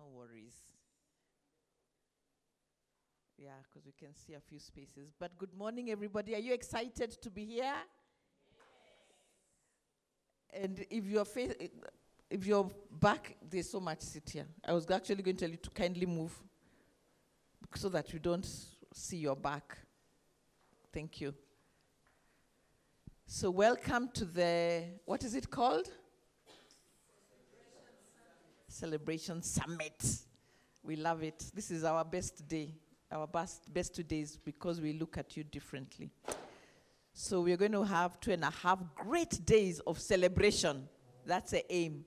No worries. Yeah, because we can see a few spaces. But good morning, everybody. Are you excited to be here? Yes. And if you're back, there's so much sit here. I was actually going to tell you to kindly move so that you don't see your back. Thank you. So welcome to the, what is it called? Celebration Summit. We love it. This is our best day, our best 2 days, because we look at you differently. So we're going to have 2.5 great days of celebration. That's the aim,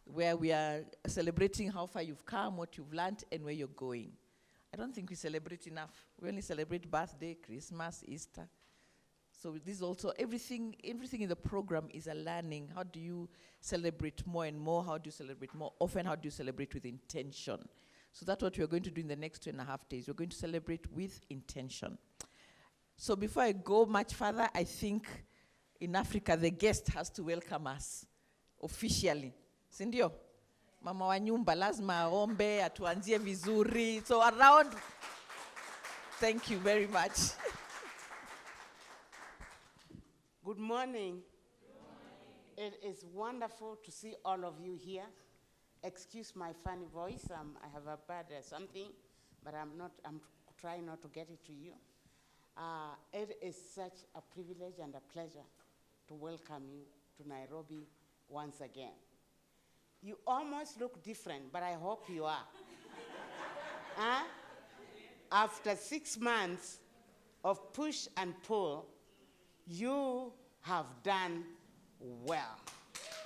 where we are celebrating how far you've come, what you've learned, and where you're going. I don't think we celebrate enough. We only celebrate birthday, Christmas, Easter. So this is also, everything in the program is a learning. How do you celebrate more and more? How do you celebrate more often? How do you celebrate with intention? So that's what we're going to do in the next 2.5 days. We're going to celebrate with intention. So before I go much further, I think in Africa, the guest has to welcome us officially. Sindio? Mama wa nyumba lazima aombe, atuanzie vizuri. So around, thank you very much. Good morning. Good morning. It is wonderful to see all of you here. Excuse my funny voice. I have a bad something, but I'm trying not to get it to you. It is such a privilege and a pleasure to welcome you to Nairobi once again. You almost look different, but I hope you are. After 6 months of push and pull, you have done well.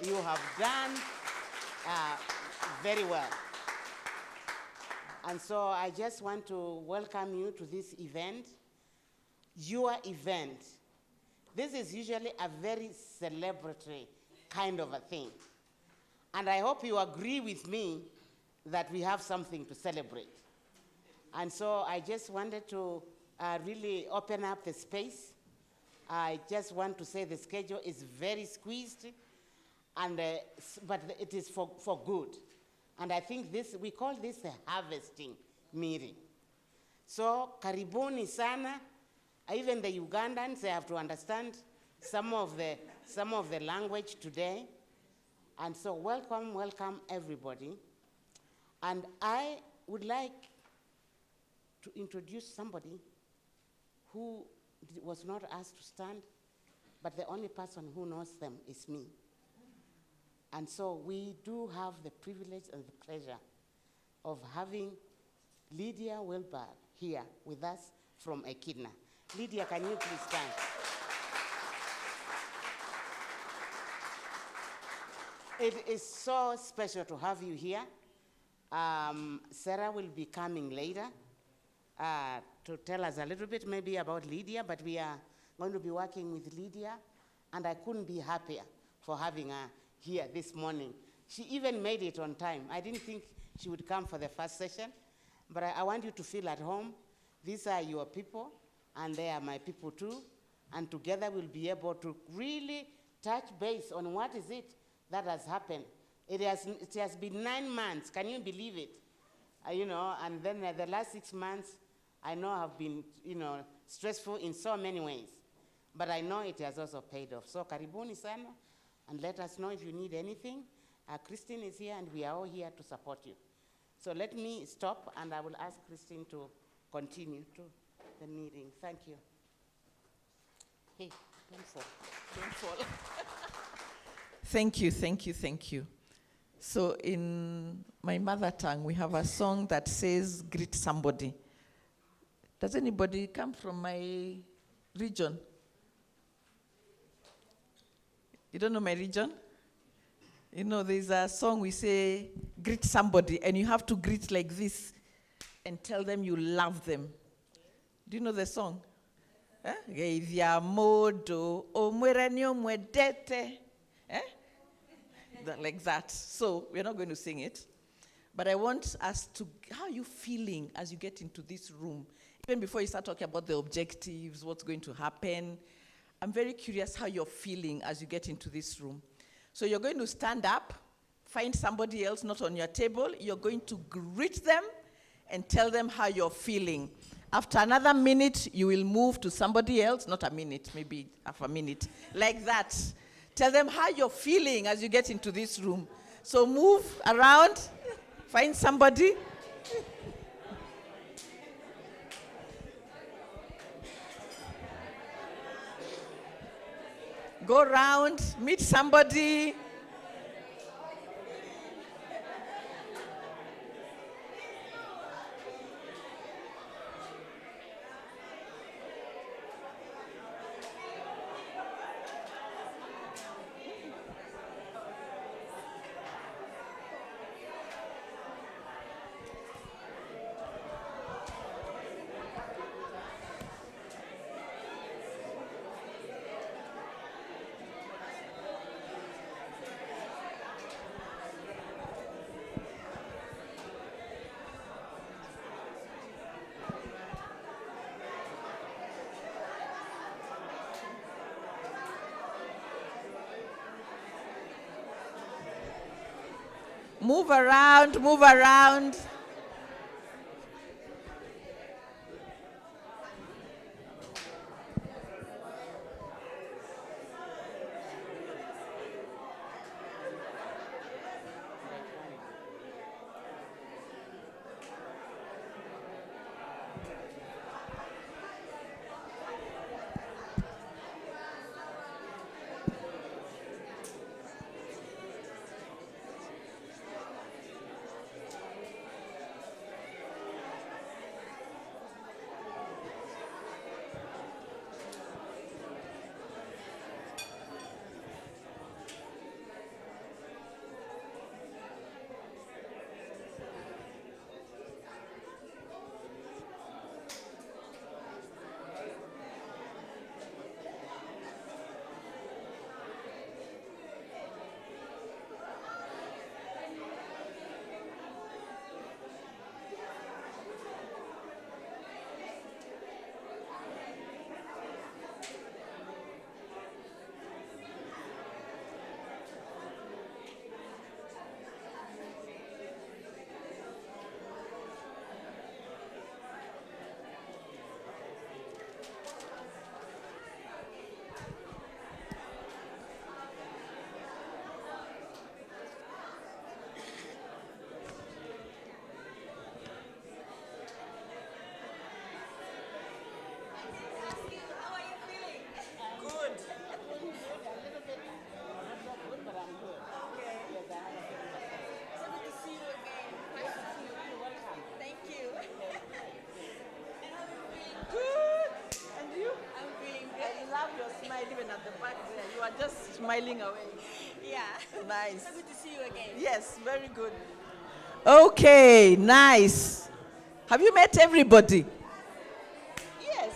You have done very well. And so I just want to welcome you to this event, your event. This is usually a very celebratory kind of a thing. And I hope you agree with me that we have something to celebrate. And so I just wanted to really open up the space. I just want to say the schedule is very squeezed, and but it is for good. And I think we call this the harvesting meeting. So karibuni sana. Even the Ugandans, they have to understand some of the language today. And so welcome everybody. And I would like to introduce somebody who was not asked to stand, but the only person who knows them is me. And so we do have the privilege and the pleasure of having Lydia Wilbur here with us from Echidna. Lydia, can you please stand? It is so special to have you here. Sarah will be coming later to tell us a little bit maybe about Lydia, but we are going to be working with Lydia, and I couldn't be happier for having her here this morning. She even made it on time. I didn't think she would come for the first session, but I want you to feel at home. These are your people, and they are my people too, and together we'll be able to really touch base on what is it that has happened. It has been 9 months, can you believe it? And then the last 6 months, I know have been, stressful in so many ways, but I know it has also paid off. So karibuni sana, and let us know if you need anything. Christine is here, and we are all here to support you. So let me stop, and I will ask Christine to continue to the meeting. Thank you. Hey, don't fall. Don't fall. Thank you. So in my mother tongue, we have a song that says, greet somebody. Does anybody come from my region? You don't know my region? There's a song we say, greet somebody, and you have to greet like this and tell them you love them. Do you know the song? Like that. So we're not going to sing it. But I want us to, how are you feeling as you get into this room? Even before you start talking about the objectives, what's going to happen, I'm very curious how you're feeling as you get into this room. So you're going to stand up Find somebody else not on your table. You're going to greet them and tell them how you're feeling. After another minute, you will move to somebody else, not a minute, maybe half a minute, like that. Tell them how you're feeling as you get into this room. So move around, find somebody. Go around, meet somebody. Move around, move around. Even at the back there, you are just smiling away. Yeah. Nice. So good to see you again. Yes, very good. Okay, nice. Have you met everybody? Yes.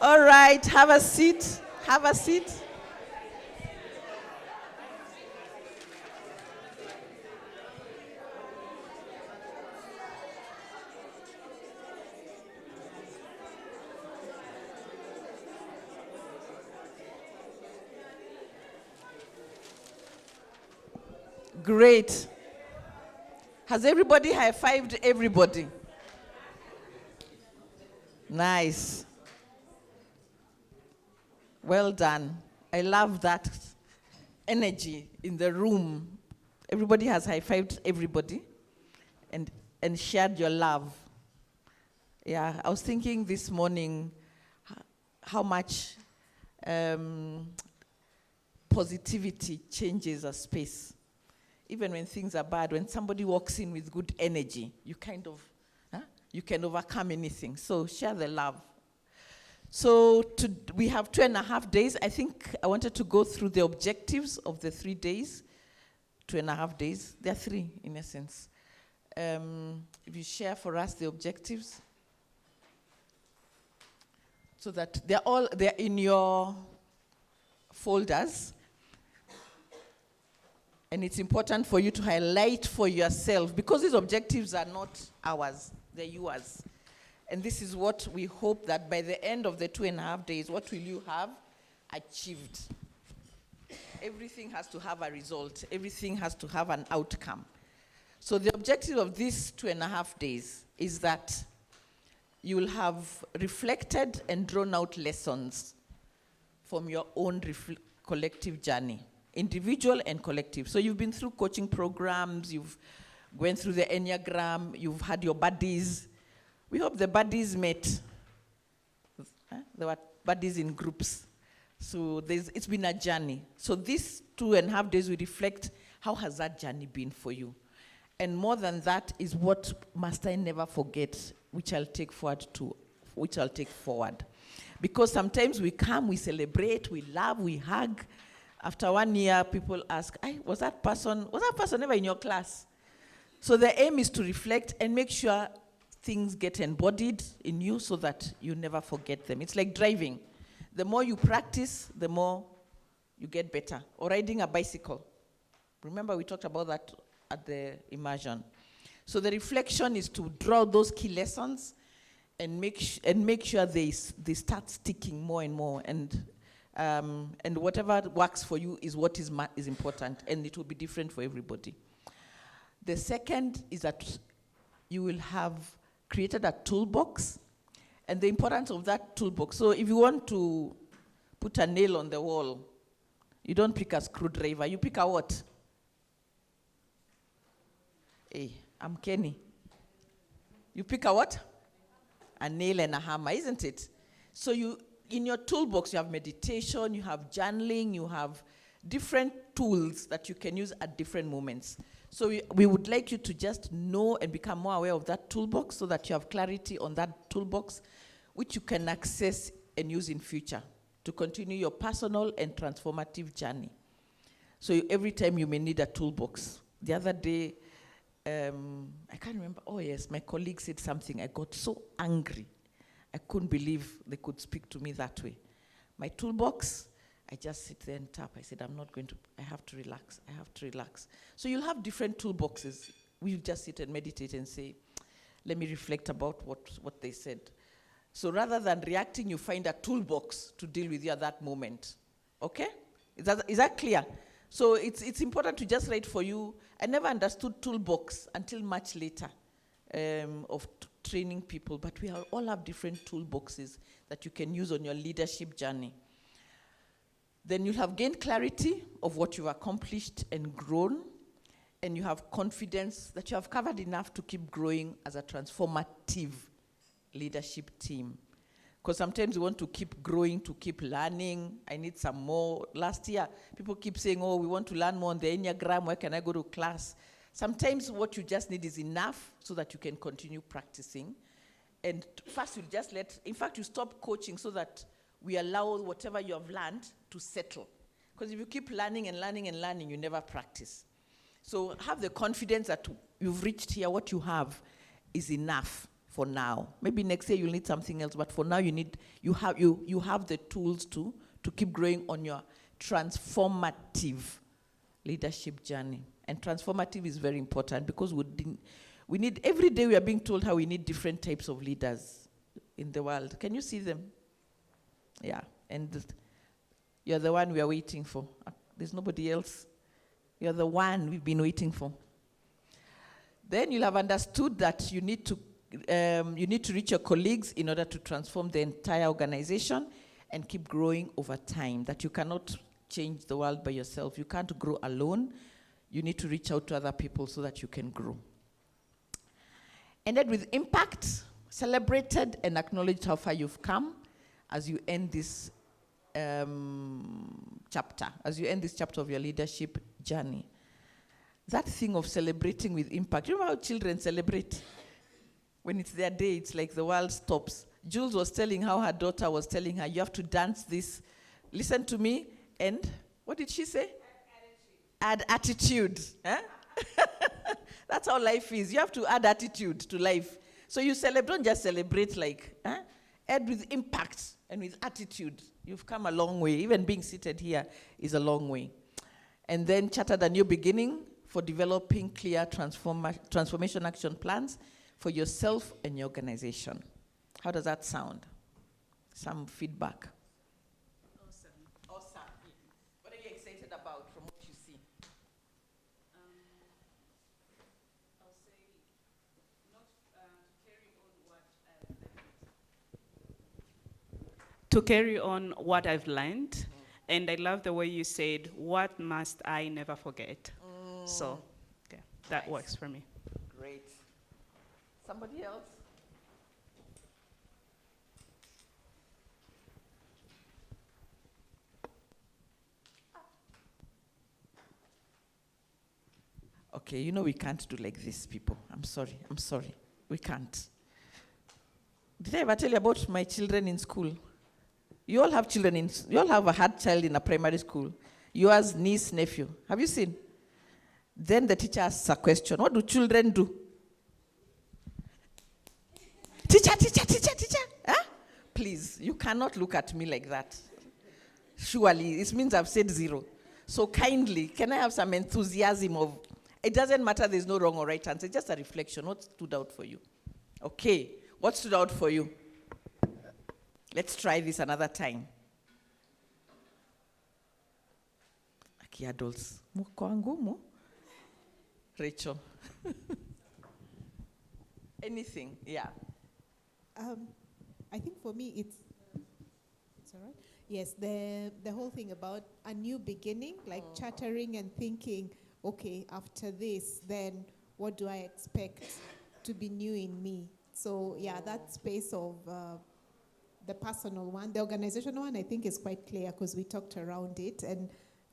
All right, have a seat. Have a seat. Great. Has everybody high-fived everybody? Nice. Well done. I love that energy in the room. Everybody has high-fived everybody and shared your love. Yeah, I was thinking this morning how much positivity changes a space. Even when things are bad, when somebody walks in with good energy, you you can overcome anything. So share the love. So we have 2.5 days. I think I wanted to go through the objectives of the 3 days. 2.5 days. There are 3 in essence. If you share for us the objectives, so that they're in your folders. And it's important for you to highlight for yourself, because these objectives are not ours, they're yours. And this is what we hope that by the end of the 2.5 days, what will you have achieved? Everything has to have a result. Everything has to have an outcome. So the objective of these 2.5 days is that you will have reflected and drawn out lessons from your own collective journey, individual and collective. So you've been through coaching programs, you've went through the Enneagram, you've had your buddies. We hope the buddies met. There were buddies in groups. So it's been a journey. So these 2.5 days we reflect, how has that journey been for you? And more than that is what must I never forget, which I'll take forward. Because sometimes we come, we celebrate, we love, we hug. After 1 year, people ask, was that person ever in your class? So the aim is to reflect and make sure things get embodied in you so that you never forget them. It's like driving. The more you practice, the more you get better. Or riding a bicycle. Remember we talked about that at the immersion. So the reflection is to draw those key lessons and make sure they start sticking more and more. And whatever works for you is what is important, and it will be different for everybody. The second is that you will have created a toolbox, and the importance of that toolbox. So if you want to put a nail on the wall, you don't pick a screwdriver, you pick a what? Hey, I'm Kenny. You pick a what? A nail and a hammer, isn't it? So in your toolbox, you have meditation, you have journaling, you have different tools that you can use at different moments. So we would like you to just know and become more aware of that toolbox so that you have clarity on that toolbox, which you can access and use in future to continue your personal and transformative journey. So every time you may need a toolbox. The other day, I can't remember, oh yes, my colleague said something. I got so angry. I couldn't believe they could speak to me that way. My toolbox, I just sit there and tap. I said, I have to relax. So you'll have different toolboxes. We'll just sit and meditate and say, let me reflect about what they said. So rather than reacting, you find a toolbox to deal with you at that moment. Okay? Is that clear? So it's important to just write for you. I never understood toolbox until much later of training people, but we all have different toolboxes that you can use on your leadership journey. Then you'll have gained clarity of what you've accomplished and grown, and you have confidence that you have covered enough to keep growing as a transformative leadership team. Because sometimes we want to keep growing, to keep learning. I need some more. Last year, people keep saying, we want to learn more on the Enneagram. Where can I go to class? Sometimes what you just need is enough so that you can continue practicing. And first, you stop coaching so that we allow whatever you have learned to settle. Because if you keep learning and learning and learning, you never practice. So have the confidence that you've reached here, what you have is enough for now. Maybe next year you'll need something else, but for now you have the tools to keep growing on your transformative leadership journey. And transformative is very important because we need, every day we are being told how we need different types of leaders in the world. Can you see them? Yeah, and you're the one we are waiting for. There's nobody else. You're the one we've been waiting for. Then you'll have understood that you need to reach your colleagues in order to transform the entire organization and keep growing over time, that you cannot change the world by yourself. You can't grow alone. You need to reach out to other people so that you can grow. And then with impact, celebrated and acknowledged how far you've come as you end this chapter of your leadership journey. That thing of celebrating with impact. You know how children celebrate? When it's their day, it's like the world stops. Jules was telling how her daughter was telling her, you have to dance this, listen to me, and what did she say? Add attitude. Huh? That's how life is. You have to add attitude to life. So you don't just celebrate add with impact and with attitude. You've come a long way. Even being seated here is a long way. And then chartered a new beginning for developing clear transformation action plans for yourself and your organization. How does that sound? Some feedback. Awesome. What are you excited about? to carry on what I've learned. And I love the way you said, what must I never forget? So, yeah, that Nice. works for me. Great. Somebody else? Okay, you know we can't do like this, people. I'm sorry. We can't. Did I ever tell you about my children in school? You all have children you all have a hard child in a primary school. Yours, niece, nephew. Have you seen? Then the teacher asks a question. What do children do? Teacher. Huh? Please, you cannot look at me like that. Surely, it means I've said zero. So kindly, can I have some enthusiasm of, it doesn't matter, there's no wrong or right answer, it's just a reflection. What stood out for you? Okay, what stood out for you? Let's try this another time. Aki adults. Mukwangumu. Rachel. Anything, yeah. I think for me it's all right. Yes, the whole thing about a new beginning, like chattering and thinking, okay, after this, then what do I expect to be new in me? So yeah, that space of the personal one, the organizational one, I think is quite clear because we talked around it.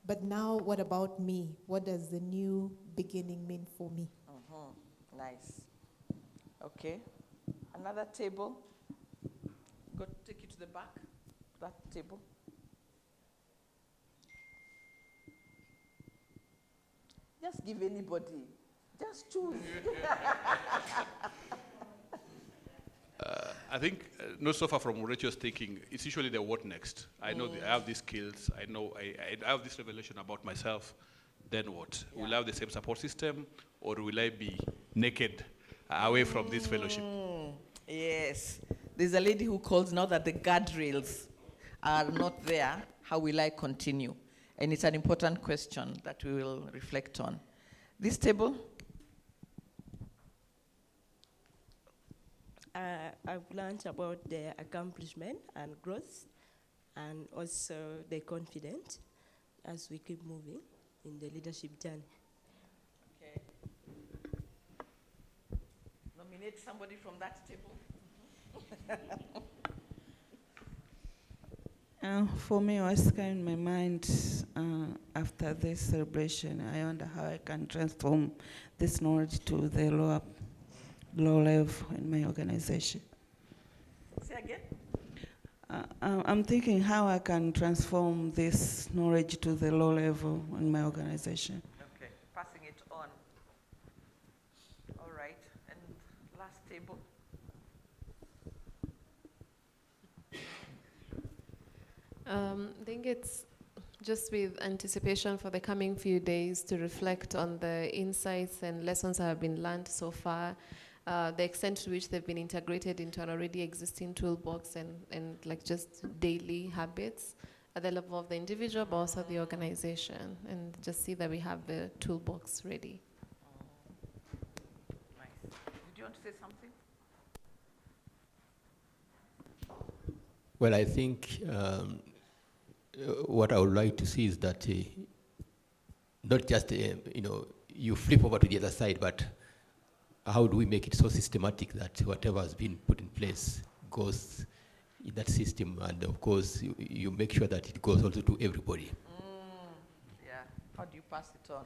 But now, what about me? What does the new beginning mean for me? Nice. Okay. Another table. Go take you to the back. That table. Just give anybody. Just choose. I think, not so far from Rachel's thinking, it's usually the what next. I know I have these skills. I know I have this revelation about myself. Then what? Yeah. Will I have the same support system, or will I be naked away from this fellowship? Yes. There's a lady who calls now that the guardrails are not there. How will I continue? And it's an important question that we will reflect on. This table? I've learned about the accomplishment and growth, and also the confidence as we keep moving in the leadership journey. Okay. Nominate somebody from that table. For me, what's coming in my mind after this celebration, I wonder how I can transform this knowledge to the low level in my organization. Say again? I'm thinking how I can transform this knowledge to the low level in my organization. Okay, passing it on. All right, and last table. I think it's just with anticipation for the coming few days to reflect on the insights and lessons that have been learned so far, the extent to which they've been integrated into an already existing toolbox and like just daily habits at the level of the individual, but also the organization, and just see that we have the toolbox ready. Nice. Did you want to say something? Well, I think what I would like to see is that not just, you flip over to the other side, but how do we make it so systematic that whatever has been put in place goes in that system, and of course you make sure that it goes also to everybody. Yeah, how do you pass it on?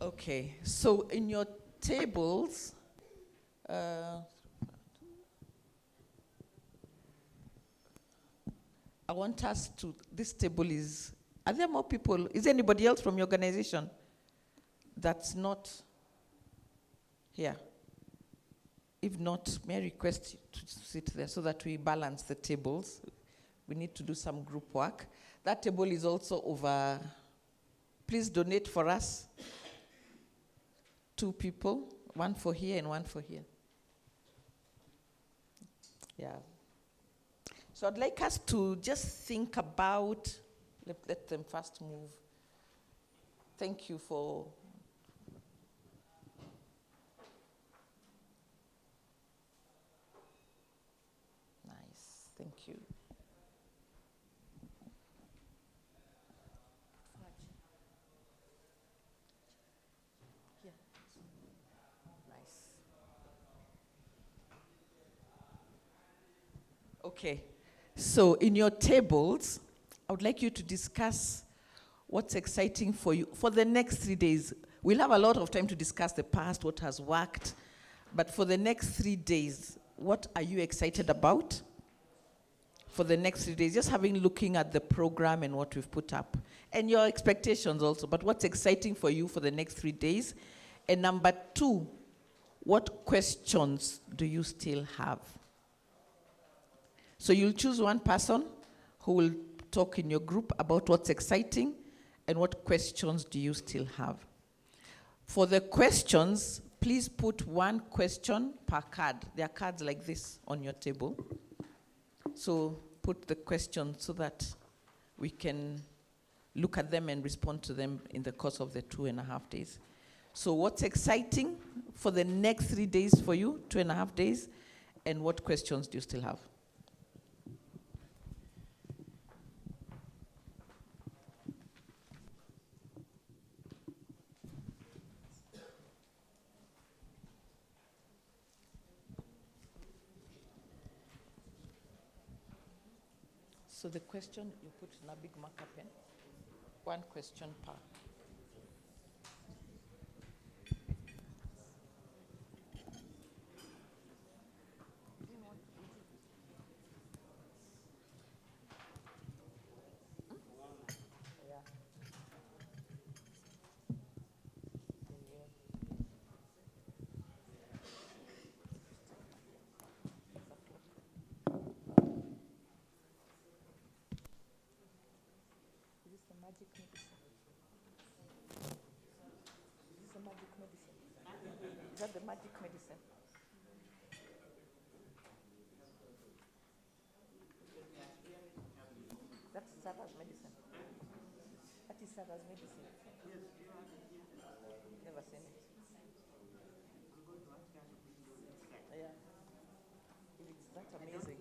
Okay, so in your tables, I want us to, this table is, are there more people? Is there anybody else from your organization that's not here? If not, may I request you to sit there so that we balance the tables. We need to do some group work. That table is also over. Please donate for us. 2 people, one for here and one for here. Yeah. So I'd like us to just think about, let them first move. Thank you for, nice, thank you. Okay. So in your tables, I would like you to discuss what's exciting for you for the next 3 days. We'll have a lot of time to discuss the past, what has worked. But for the next 3 days, what are you excited about? For the next 3 days, just looking at the program and what we've put up. And your expectations also, but what's exciting for you for the next 3 days? And number 2, what questions do you still have? So you'll choose one person who will talk in your group about what's exciting and what questions do you still have. For the questions, please put one question per card. There are cards like this on your table. So put the question so that we can look at them and respond to them in the course of the 2.5 days. So what's exciting for the next 3 days for you, 2.5 days, and what questions do you still have? So the question you put in a big marker pen, one question per. Magic medicine. Is this a magic medicine? Is that the magic medicine? That's Sarah's medicine. That is Sarah's medicine. Never seen it. Yeah. That's amazing.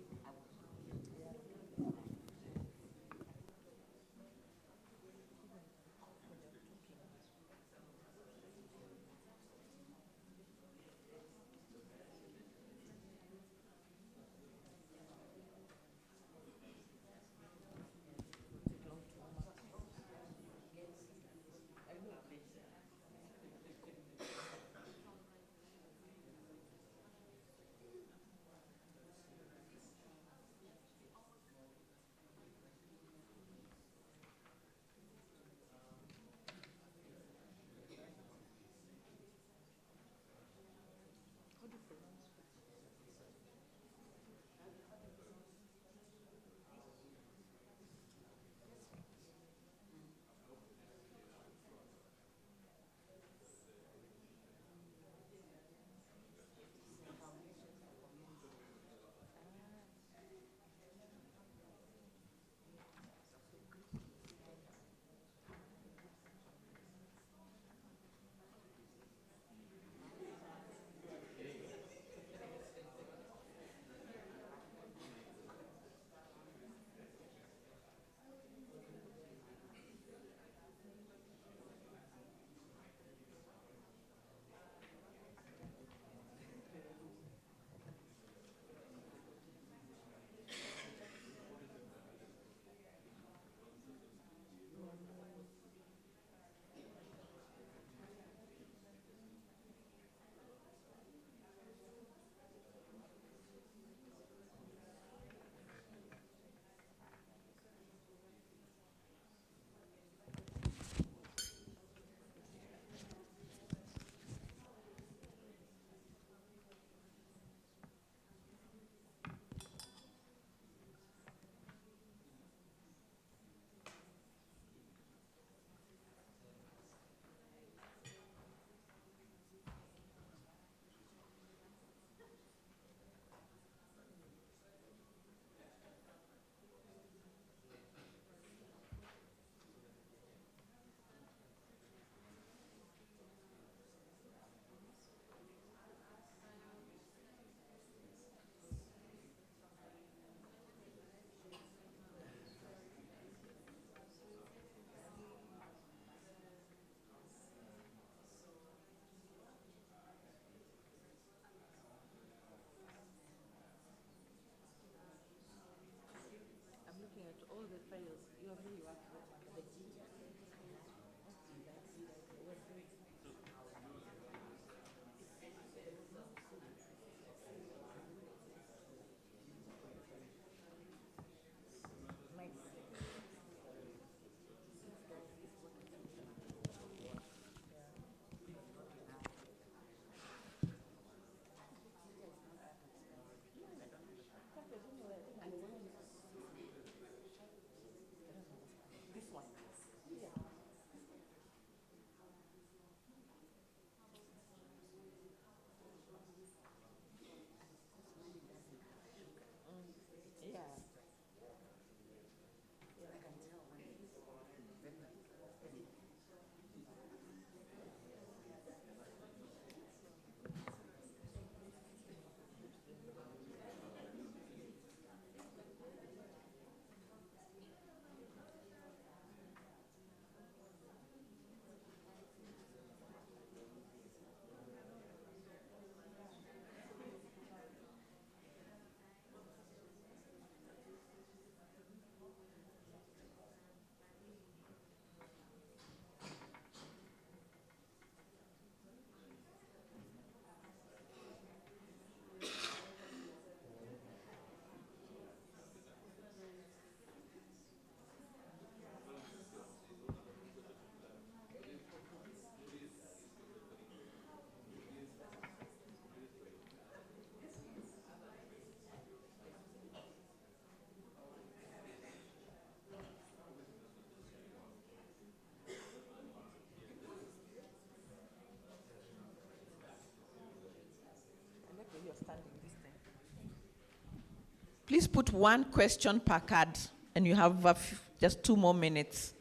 Please put one question per card, and you have just 2 more minutes.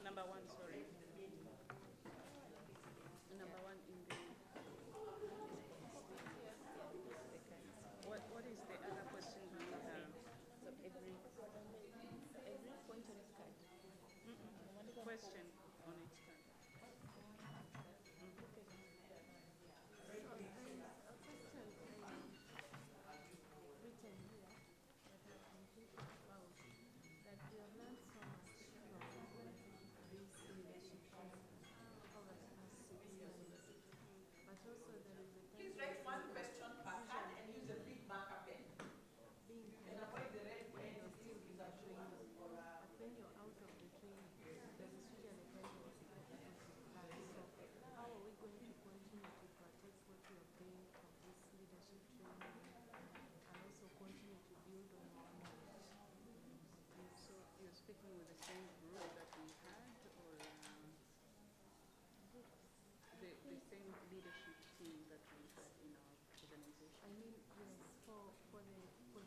Number one, sorry. Number one in the. What is the other question we have? So every point on its card. Question on each card. Please write one question per card and use a big marker pen. And avoid the red pen if this is a blue one or a when you're out of the training, there is usually a tendency for people to plan. So how are we going to continue to protect what we have gained from this leadership training and also continue to build on our knowledge? So you're speaking with the same group that we had, or the same leadership team that we had in our organization? I mean, yes, for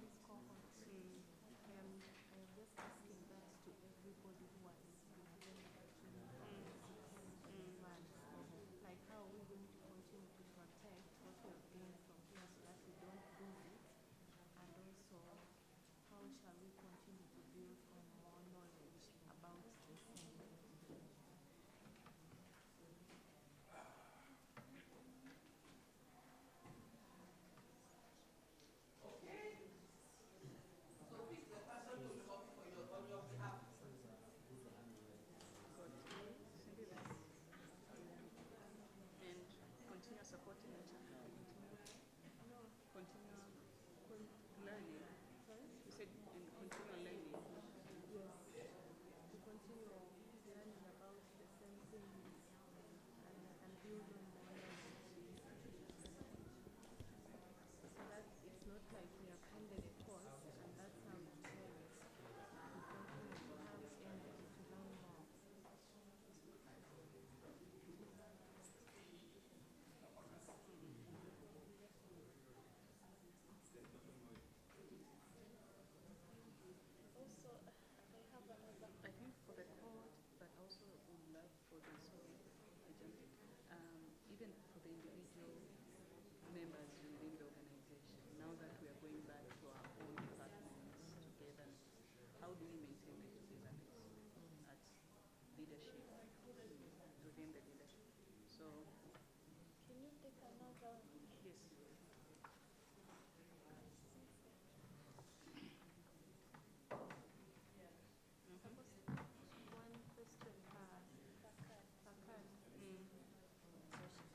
this cohort, I am just asking that to everybody who has been given the opportunity to plan. Like, how are we going to continue to protect what we have gained from here so that we don't lose it? And also, how shall we continue to build on more knowledge about this thing? Okay. that it's not like we have handed a task and that's how it goes. We continue to have energy to learn more. Also, I have another. I think for the court, but also would love for the sorry, even for the individual members within the organization. Now that we are going back to our own departments together, how do we maintain the togetherness at leadership within the leadership? So, Can you take another? yes. One question per card. So she's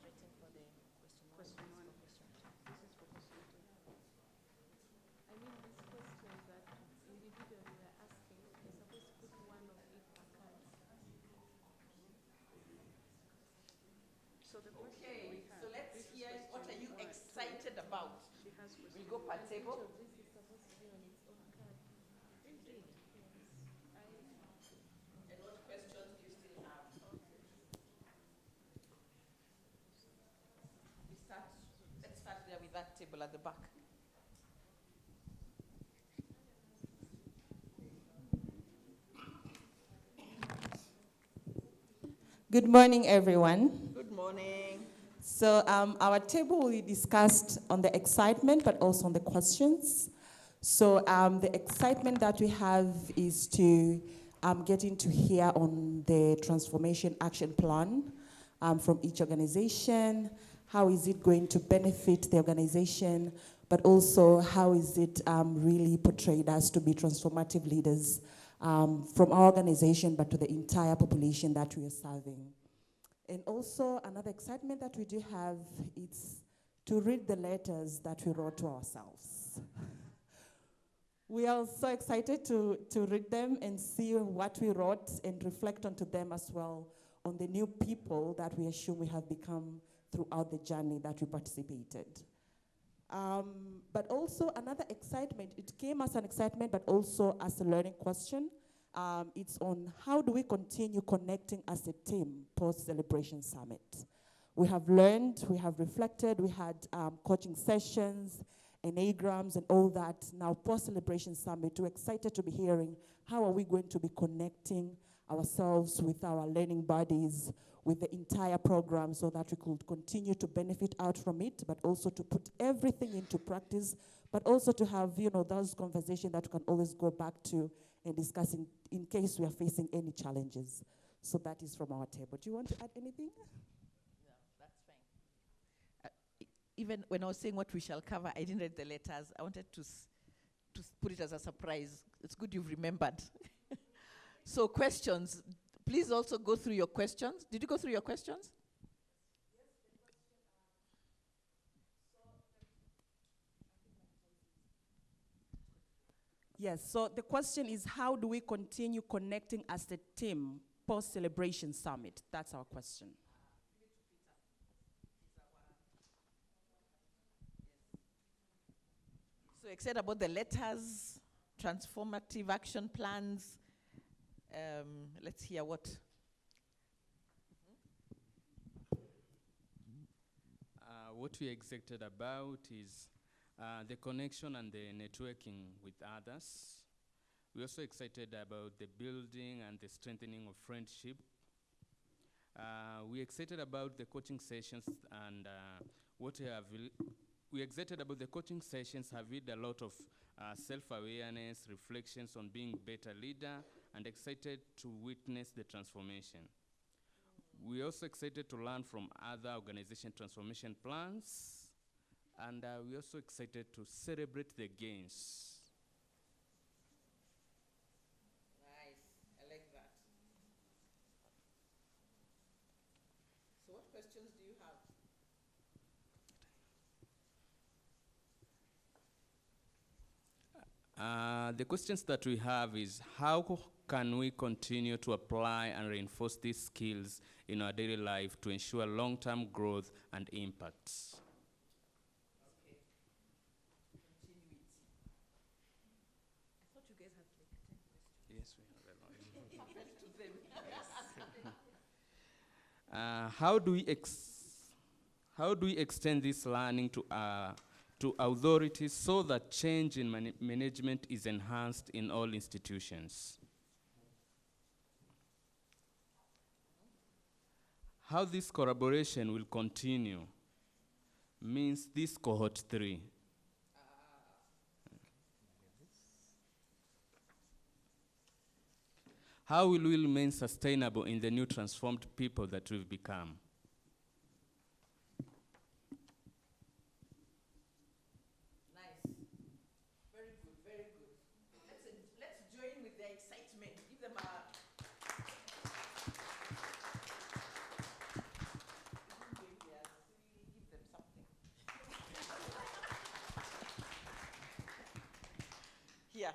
waiting for the question one. Question one. This is for question two. I mean, these questions that individually we're asking, you're supposed to put one of it per card. So the question Okay, we have, so let's this is hear what are question you one, excited about? She has question We'll go per Each table. of this is supposed to be on its own card. Indeed. Yes. And what questions do you still have? Let's start there with that table at the back. Good morning, everyone. Good morning. So our table will be discussed on the excitement, but also on the questions. So the excitement that we have is to getting to hear on the transformation action plan from each organization. How is it going to benefit the organization, but also how is it really portrayed us to be transformative leaders from our organization, but to the entire population that we are serving. And also another excitement that we do have is to read the letters that we wrote to ourselves. We are so excited to read them and see what we wrote and reflect onto them as well on the new people that we assume we have become throughout the journey that we participated. But also another excitement, it came as an excitement, but also as a learning question. It's on how do we continue connecting as a team post-Celebration Summit. We have learned, we have reflected, we had coaching sessions, enneagrams and all that. Now post-Celebration Summit, we're excited to be hearing how are we going to be connecting ourselves with our learning bodies, with the entire program so that we could continue to benefit out from it, but also to put everything into practice, but also to have, those conversations that we can always go back to and discuss in case we are facing any challenges. So that is from our table. Do you want to add anything? No, that's fine. Even when I was saying what we shall cover, I didn't read the letters. I wanted to put it as a surprise. It's good you've remembered. So questions. Please also go through your questions. Did you go through your questions? Yes, so the question is how do we continue connecting as a team post-Celebration Summit? That's our question. So excited about the letters, transformative action plans. Let's hear what. What we're excited about is the connection and the networking with others. We're also excited about the building and the strengthening of friendship. We're excited about the coaching sessions and we're excited about the coaching sessions have had a lot of self-awareness, reflections on being better leader, and excited to witness the transformation. We're also excited to learn from other organization transformation plans, and we're also excited to celebrate the gains. Nice, I like that. So what questions do you have? The questions that we have is how can we continue to apply and reinforce these skills in our daily life to ensure long-term growth and impacts? Yes, we have. How do we extend this learning to authorities so that change in management is enhanced in all institutions? How this collaboration will continue means this cohort 3. How will we remain sustainable in the new transformed people that we've become? Nice. Very good, very good. Let's join with their excitement. Give them a... Give them something. Here.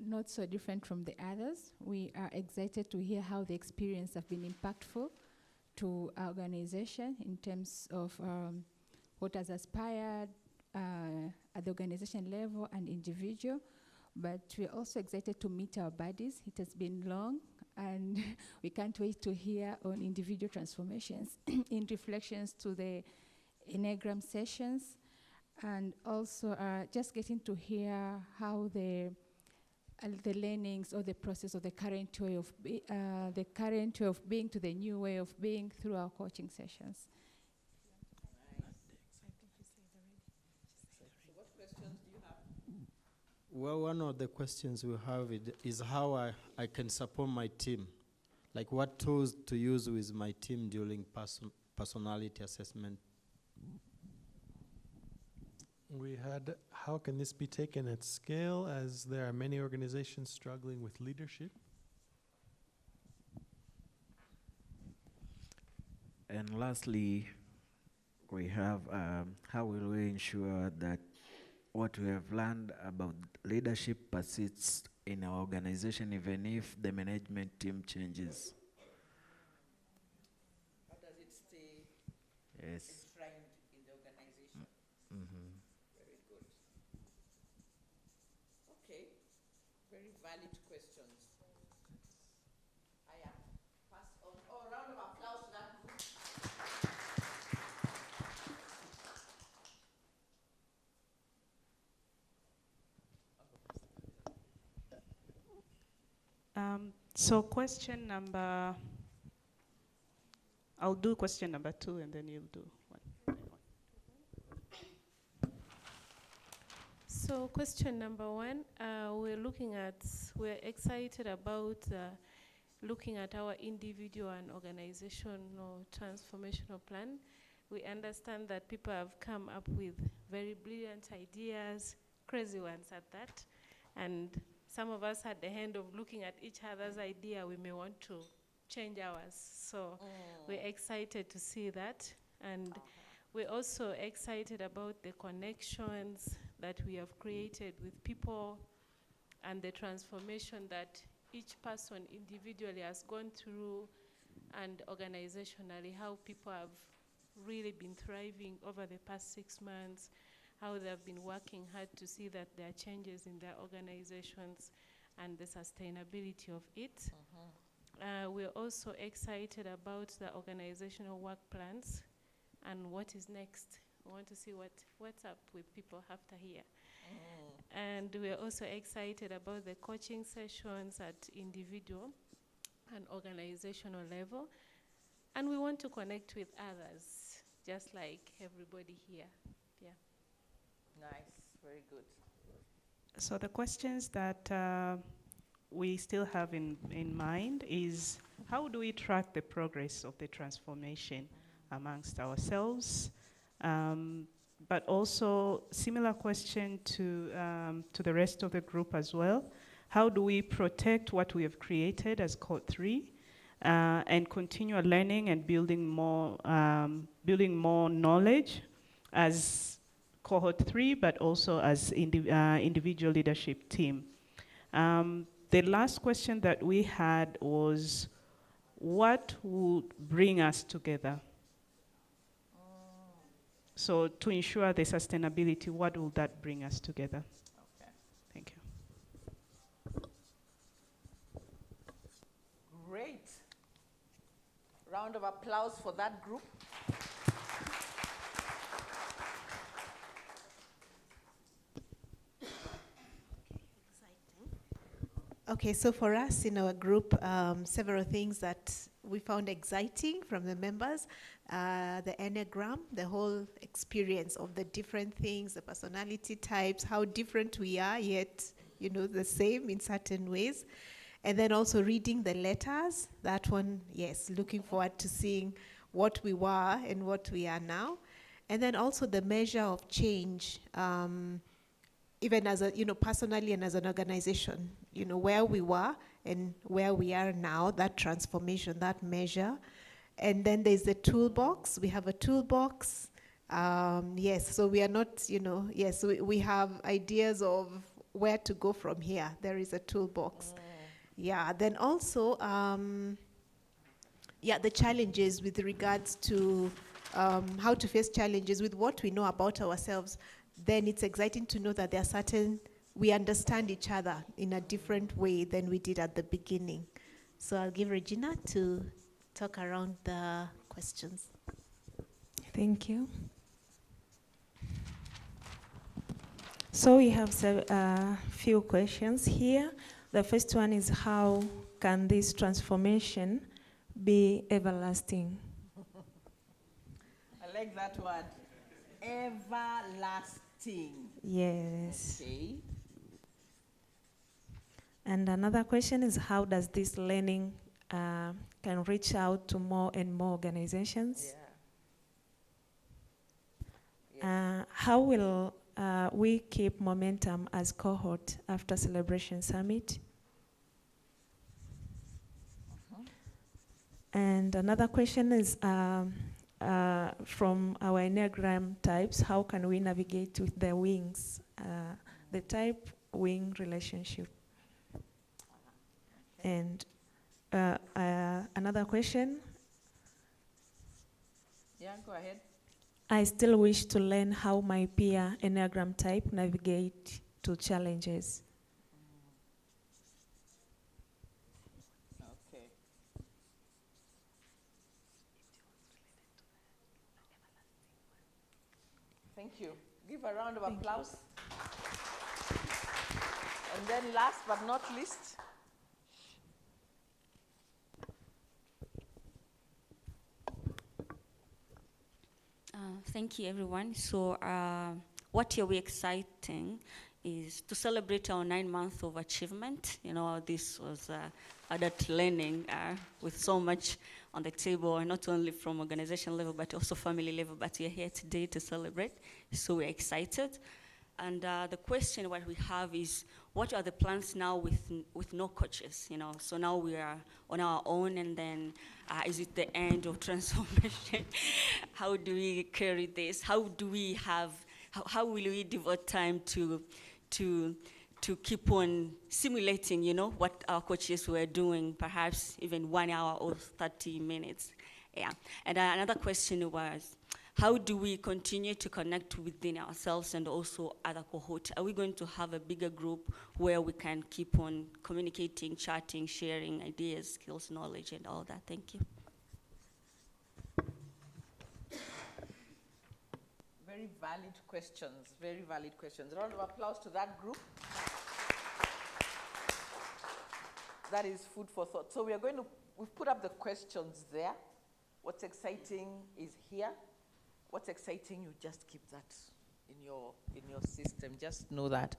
Not so different from the others. We are excited to hear how the experience have been impactful to our organization in terms of what has aspired at the organization level and individual. But we're also excited to meet our buddies. It has been long, and we can't wait to hear on individual transformations in reflections to the Enneagram sessions, and also just getting to hear how the learnings or the process of the current way of being to the new way of being through our coaching sessions. So what questions do you have? Well, one of the questions we have is how I can support my team. Like what tools to use with my team during personality assessment. We had, how can this be taken at scale, as there are many organizations struggling with leadership? And lastly, we have how will we ensure that what we have learned about leadership persists in our organization even if the management team changes? How does it stay enshrined in the organization? Mm-hmm. Very good. Okay. Very valid questions. Aya, pass on. Oh, round of applause to that group. So question number, I'll do question number 2 and then you'll do one. So question number 1, we're excited about looking at our individual and organizational transformational plan. We understand that people have come up with very brilliant ideas, crazy ones at that, and some of us had the hand of looking at each other's idea. We may want to change ours. So we're excited to see that. And we're also excited about the connections that we have created with people and the transformation that each person individually has gone through, and organizationally, how people have really been thriving over the past 6 months, how they've been working hard to see that there are changes in their organizations and the sustainability of it. We're also excited about the organizational work plans and what is next. We want to see what's up with people after here. And we're also excited about the coaching sessions at individual and organizational level. And we want to connect with others, just like everybody here. Yeah. Nice, very good. So the questions that we still have in mind is, how do we track the progress of the transformation amongst ourselves? But also, similar question to the rest of the group as well. How do we protect what we have created as Code 3 and continue learning and building more building more knowledge as cohort 3, but also as individual leadership team. The last question that we had was, what would bring us together? So to ensure the sustainability, what will that bring us together? Okay. Thank you. Great. Round of applause for that group. Okay, so for us in our group, several things that we found exciting from the members, the Enneagram, the whole experience of the different things, the personality types, how different we are, yet, you know, the same in certain ways. And then also reading the letters, that one, yes, looking forward to seeing what we were and what we are now. And then also the measure of change, even as a, you know, personally and as an organization, you know, where we were and where we are now, that transformation, that measure. And then there's the toolbox. We have a toolbox. Yes, so we are not, you know, yes, we have ideas of where to go from here. There is a toolbox. Yeah, then also, yeah, the challenges with regards to how to face challenges with what we know about ourselves. Then it's exciting to know that there are certain, we understand each other in a different way than we did at the beginning. So I'll give Regina to talk around the questions. Thank you. So we have a few questions here. The first one is, how can this transformation be everlasting? I like that word. Everlasting. Yes. Okay. And another question is, how does this learning can reach out to more and more organizations? Yeah. How will we keep momentum as cohort after Celebration Summit? And another question is, from our Enneagram types, how can we navigate with the wings, the type-wing relationship? And another question. Yeah, go ahead. I still wish to learn how my peer Enneagram type navigate to challenges. Okay. Thank you. Give a round of applause. And then last but not least, thank you, everyone. So what here we're exciting is to celebrate our 9 months of achievement. You know, this was adult learning with so much on the table, not only from organization level, but also family level. But we're here today to celebrate, so we're excited. And the question what we have is, what are the plans now with no coaches? You know, so now we are on our own, and then is it the end of transformation? How do we carry this? How do we have? How will we devote time to keep on simulating, you know, what our coaches were doing, perhaps even 1 hour or 30 minutes? Yeah. And another question was, how do we continue to connect within ourselves and also other cohorts? Are we going to have a bigger group where we can keep on communicating, chatting, sharing ideas, skills, knowledge, and all that? Thank you. very valid questions, very valid questions. A round of applause to that group. That is food for thought. So we've put up the questions there. What's exciting is here. What's exciting, you just keep that in your system. Just know that.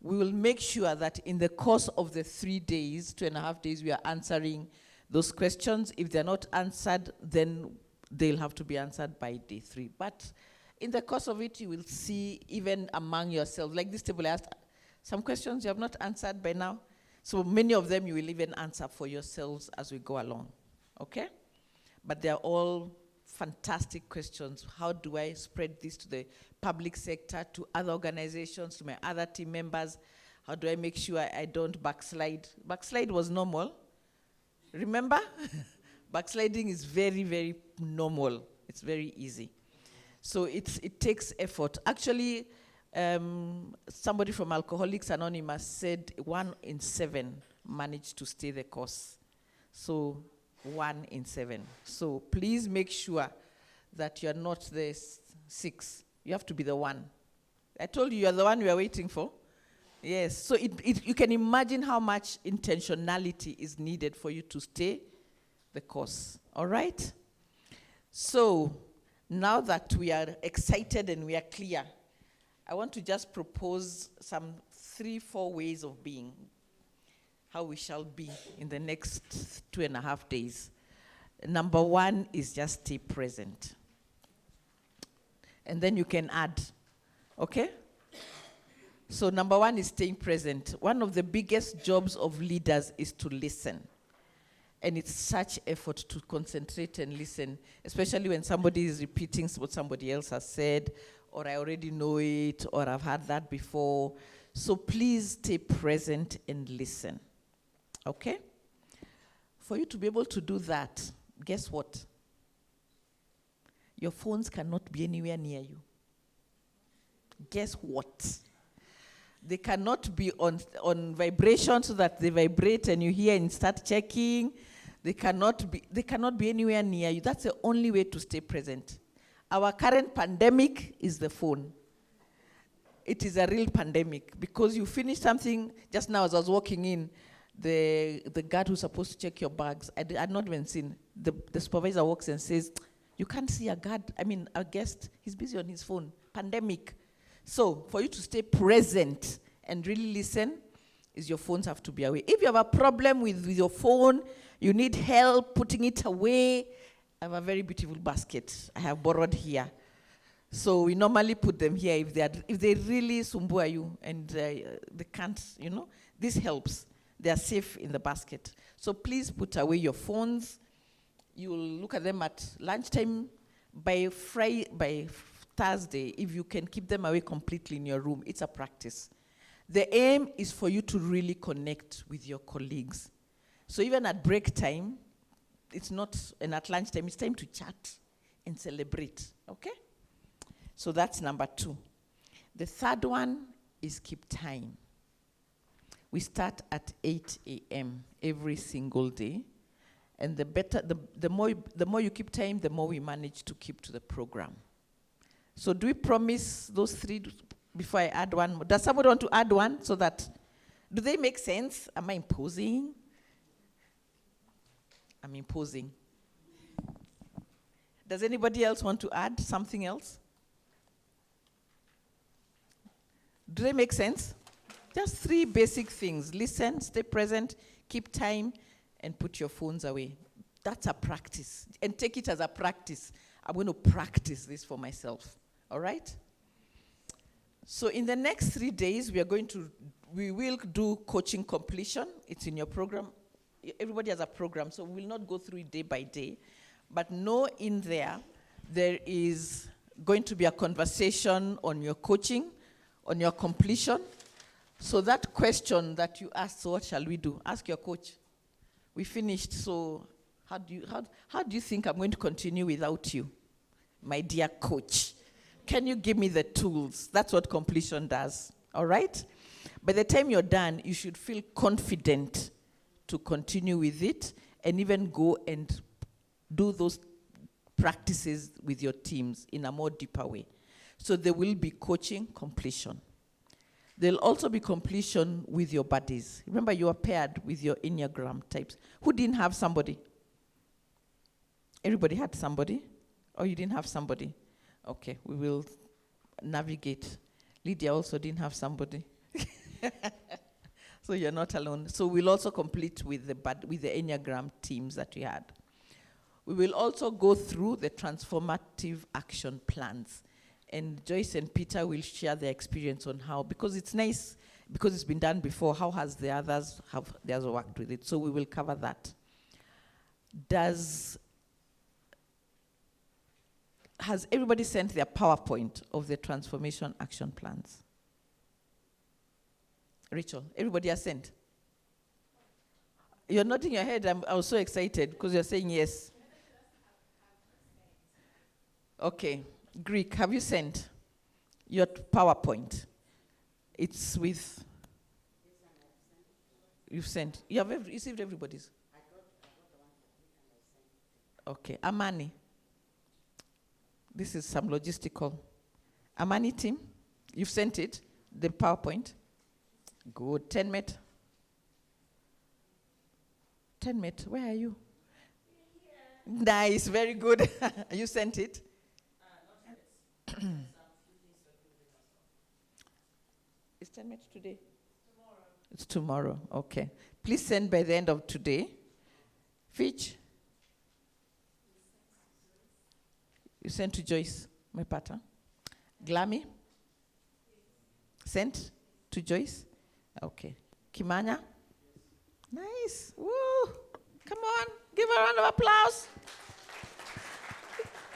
We will make sure that in the course of the 3 days, 2.5 days, we are answering those questions. If they're not answered, then they'll have to be answered by day 3. But in the course of it, you will see, even among yourselves, like this table, I asked some questions you have not answered by now. So many of them you will even answer for yourselves as we go along. Okay? But they're all fantastic questions. How do I spread this to the public sector, to other organizations, to my other team members? How do I make sure I don't backslide? Backslide was normal. Remember? Backsliding is very, very normal. It's very easy. So it takes effort. Actually, somebody from Alcoholics Anonymous said 1 in 7 managed to stay the course. So 1 in 7. So please make sure that you're not the 6. You have to be the 1. I told you you're the one we are waiting for. Yes. So you can imagine how much intentionality is needed for you to stay the course. All right? So now that we are excited and we are clear, I want to just propose some 3-4 ways of being, how we shall be in the next 2.5 days. Number 1 is just stay present. And then you can add, okay? So number 1 is staying present. One of the biggest jobs of leaders is to listen. And it's such effort to concentrate and listen, especially when somebody is repeating what somebody else has said, or I already know it, or I've heard that before. So please stay present and listen. Okay? For you to be able to do that, guess what? Your phones cannot be anywhere near you. Guess what? They cannot be on vibration so that they vibrate and you hear and start checking. They cannot be anywhere near you. That's the only way to stay present. Our current pandemic is the phone. It is a real pandemic because you finish something. Just now as I was walking in, the guard who's supposed to check your bags, I'd not even seen. The supervisor walks and says, you can't see a guest, he's busy on his phone. Pandemic. So for you to stay present and really listen, is your phones have to be away. If you have a problem with your phone, you need help putting it away, I have a very beautiful basket I have borrowed here. So we normally put them here if they really sumbua you and they can't, this helps. They are safe in the basket. So please put away your phones. You'll look at them at lunchtime. By Thursday, if you can keep them away completely in your room, it's a practice. The aim is for you to really connect with your colleagues. So even at break time, and at lunchtime, it's time to chat and celebrate, okay? So that's number 2. The third one is keep time. We start at 8 a.m. every single day. And the more you keep time, the more we manage to keep to the program. So do we promise those 3 before I add one more? Does somebody want to add one so that, do they make sense? Am I imposing? I'm imposing. Does anybody else want to add something else? Do they make sense? Just 3 basic things. Listen, stay present, keep time, and put your phones away. That's a practice. And take it as a practice. I'm going to practice this for myself. All right? So in the next 3 days, we will do coaching completion. It's in your program. Everybody has a program, so we will not go through it day by day. But know in there is going to be a conversation on your coaching, on your completion. So that question that you asked, so what shall we do? Ask your coach. We finished, so how do you think I'm going to continue without you, my dear coach? Can you give me the tools? That's what completion does, all right? By the time you're done, you should feel confident to continue with it and even go and do those practices with your teams in a more deeper way. So there will be coaching completion. There'll also be completion with your buddies. Remember, you are paired with your Enneagram types. Who didn't have somebody? Everybody had somebody? Or you didn't have somebody? Okay, we will navigate. Lydia also didn't have somebody. So you're not alone. So we'll also complete with the Enneagram teams that we had. We will also go through the transformative action plans. And Joyce and Peter will share their experience on how, because it's nice, because it's been done before, how has the others worked with it? So we will cover that. Does has everybody sent their PowerPoint of the transformation action plans? Rachel, everybody has sent? You're nodding your head. I was so excited because you're saying yes. Okay. Greek, have you sent your PowerPoint? It's with... You've sent. You have received everybody's? Okay. Amani. This is some logistical. Amani team, you've sent it? The PowerPoint? Good. 10-Met. 10-Met, where are you? Nice, very good. You sent it? Is 10-Met today? Tomorrow. It's tomorrow, okay. Please send by the end of today. Fitch? You sent to Joyce, my partner. Glammy? Sent to Joyce? Okay. Kimanya? Nice. Woo! Come on, give a round of applause.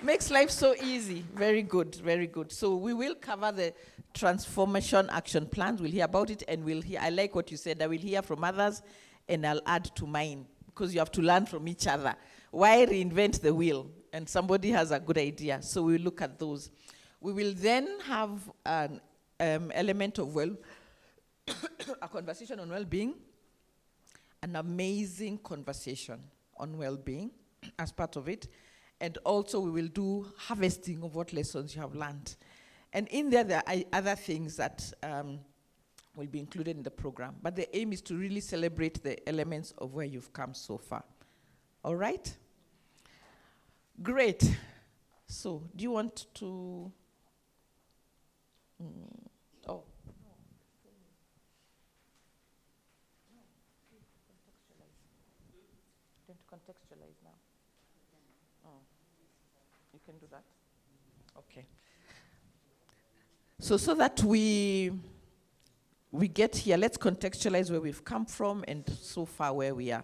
Makes life so easy. Very good, very good. So we will cover the transformation action plans. We'll hear about it, and we'll hear. I like what you said. I will hear from others, and I'll add to mine, because you have to learn from each other. Why reinvent the wheel? And somebody has a good idea. So we'll look at those. We will then have an element of a conversation on well-being, an amazing conversation on well-being as part of it. And also we will do harvesting of what lessons you have learned. And in there are other things that will be included in the program. But the aim is to really celebrate the elements of where you've come so far. All right? Great. So, do you want to... oh. Going to contextualize now. You can do that? Okay. So that we get here, let's contextualize where we've come from and so far where we are,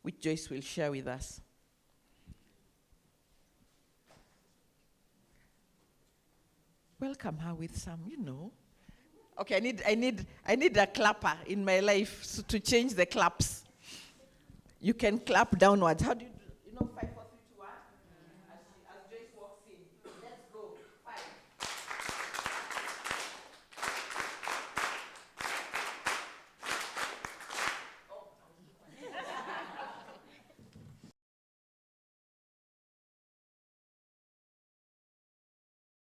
which Joyce will share with us. Welcome her with some, Okay, I need a clapper in my life to change the claps. You can clap downwards. How do you